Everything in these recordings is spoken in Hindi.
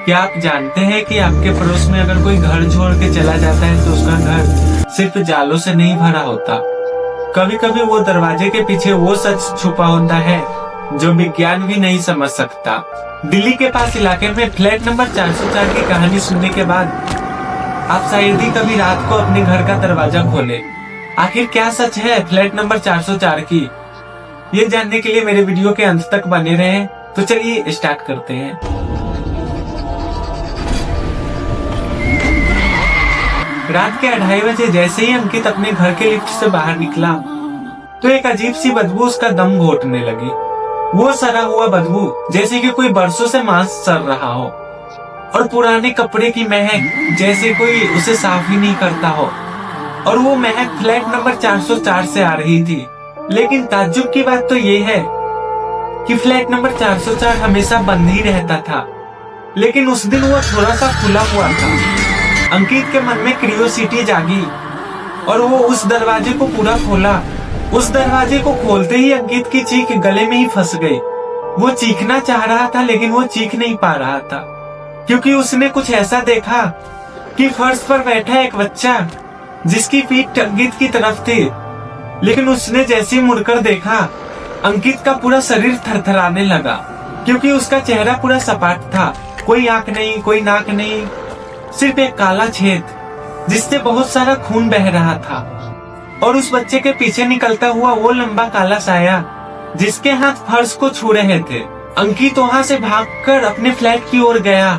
क्या आप जानते हैं कि आपके पड़ोस में अगर कोई घर छोड़ के चला जाता है तो उसका घर सिर्फ जालों से नहीं भरा होता। कभी कभी वो दरवाजे के पीछे वो सच छुपा होता है जो विज्ञान भी नहीं समझ सकता। दिल्ली के पास इलाके में फ्लैट नंबर 404 की कहानी सुनने के बाद आप शायद ही कभी रात को अपने घर का दरवाजा खोले। आखिर क्या सच है फ्लैट नंबर 404 की, ये जानने के लिए मेरे वीडियो के अंत तक बने रहें। तो चलिए स्टार्ट करते हैं। रात के 2:30 बजे जैसे ही अंकित अपने घर के लिफ्ट से बाहर निकला तो एक अजीब सी बदबू उसका दम घोटने लगी। वो सड़ा हुआ बदबू, जैसे कि कोई बरसों से मांस सड़ रहा हो, और पुराने कपड़े की महक जैसे कोई उसे साफ ही नहीं करता हो। और वो महक फ्लैट नंबर 404 से आ रही थी। लेकिन ताज्जुब की बात तो ये है कि फ्लैट नंबर 404 हमेशा बंद ही रहता था, लेकिन उस दिन वो थोड़ा सा खुला हुआ था। अंकित के मन में क्यूरियोसिटी जागी और वो उस दरवाजे को पूरा खोला। उस दरवाजे को खोलते ही अंकित की चीख गले में ही फंस गई। वो चीखना चाह रहा था लेकिन वो चीख नहीं पा रहा था, क्योंकि उसने कुछ ऐसा देखा कि फर्श पर बैठा एक बच्चा जिसकी पीठ अंकित की तरफ थी। लेकिन उसने जैसे ही मुड़कर देखा, अंकित का पूरा शरीर थरथराने लगा, क्योंकि उसका चेहरा पूरा सपाट था। कोई आंख नहीं, कोई नाक नहीं, सिर्फ एक काला छेद जिससे बहुत सारा खून बह रहा था। और उस बच्चे के पीछे निकलता हुआ वो लंबा काला साया जिसके हाथ फर्श को छू रहे थे। अंकित वहाँ से भागकर अपने फ्लैट की ओर गया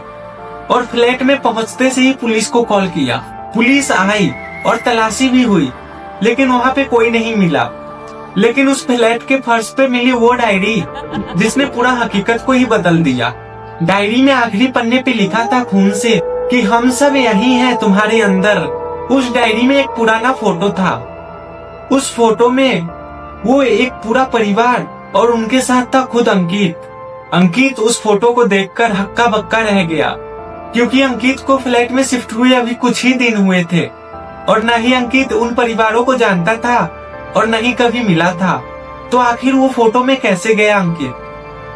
और फ्लैट में पहुँचते से ही पुलिस को कॉल किया। पुलिस आई और तलाशी भी हुई, लेकिन वहाँ पे कोई नहीं मिला। लेकिन उस फ्लैट के फर्श पे मिली वो डायरी जिसने पूरा हकीकत को ही बदल दिया। डायरी में आखिरी पन्ने पे लिखा था खून से कि हम सब यही हैं तुम्हारे अंदर। उस डायरी में एक पुराना फोटो था। उस फोटो में वो एक पूरा परिवार और उनके साथ था खुद अंकित। अंकित उस फोटो को देखकर हक्का बक्का रह गया, क्योंकि अंकित को फ्लैट में शिफ्ट हुए अभी कुछ ही दिन हुए थे और न ही अंकित उन परिवारों को जानता था और न ही कभी मिला था। तो आखिर वो फोटो में कैसे गया अंकित?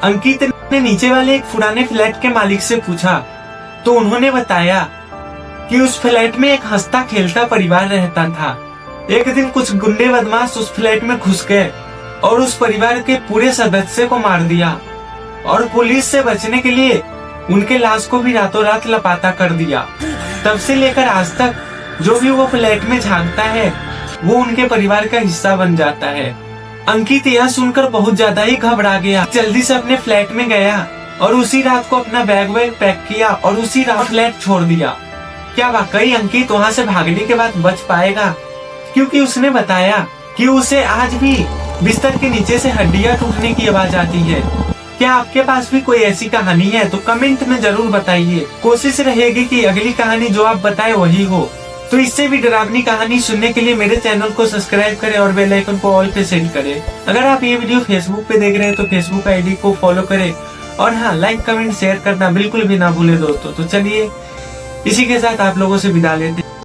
अंकित ने नीचे वाले एक पुराने फ्लैट के मालिक से पूछा तो उन्होंने बताया कि उस फ्लैट में एक हंसता खेलता परिवार रहता था। एक दिन कुछ गुंडे बदमाश उस फ्लैट में घुस गए और उस परिवार के पूरे सदस्य को मार दिया, और पुलिस से बचने के लिए उनके लाश को भी रातों रात लापता कर दिया। तब से लेकर आज तक जो भी वो फ्लैट में झांकता है वो उनके परिवार का हिस्सा बन जाता है। अंकित यह सुनकर बहुत ज्यादा ही घबरा गया। जल्दी से अपने फ्लैट में गया और उसी रात को अपना बैग पैक किया और उसी रात फ्लैट छोड़ दिया। क्या वाकई अंकित वहाँ से भागने के बाद बच पाएगा? क्योंकि उसने बताया कि उसे आज भी बिस्तर के नीचे से हड्डियां टूटने की आवाज आती है। क्या आपके पास भी कोई ऐसी कहानी है तो कमेंट में जरूर बताइए। कोशिश रहेगी कि अगली कहानी जो आप बताए वही हो। तो इससे भी डरावनी कहानी सुनने के लिए मेरे चैनल को सब्सक्राइब करें और बेल आइकन को ऑल पे सेट करें। अगर आप ये वीडियो फेसबुक पे देख रहे हैं तो फेसबुक आईडी को फॉलो करें, और हाँ, लाइक कमेंट शेयर करना बिल्कुल भी ना भूले दोस्तों। तो चलिए इसी के साथ आप लोगों से विदा लेते हैं।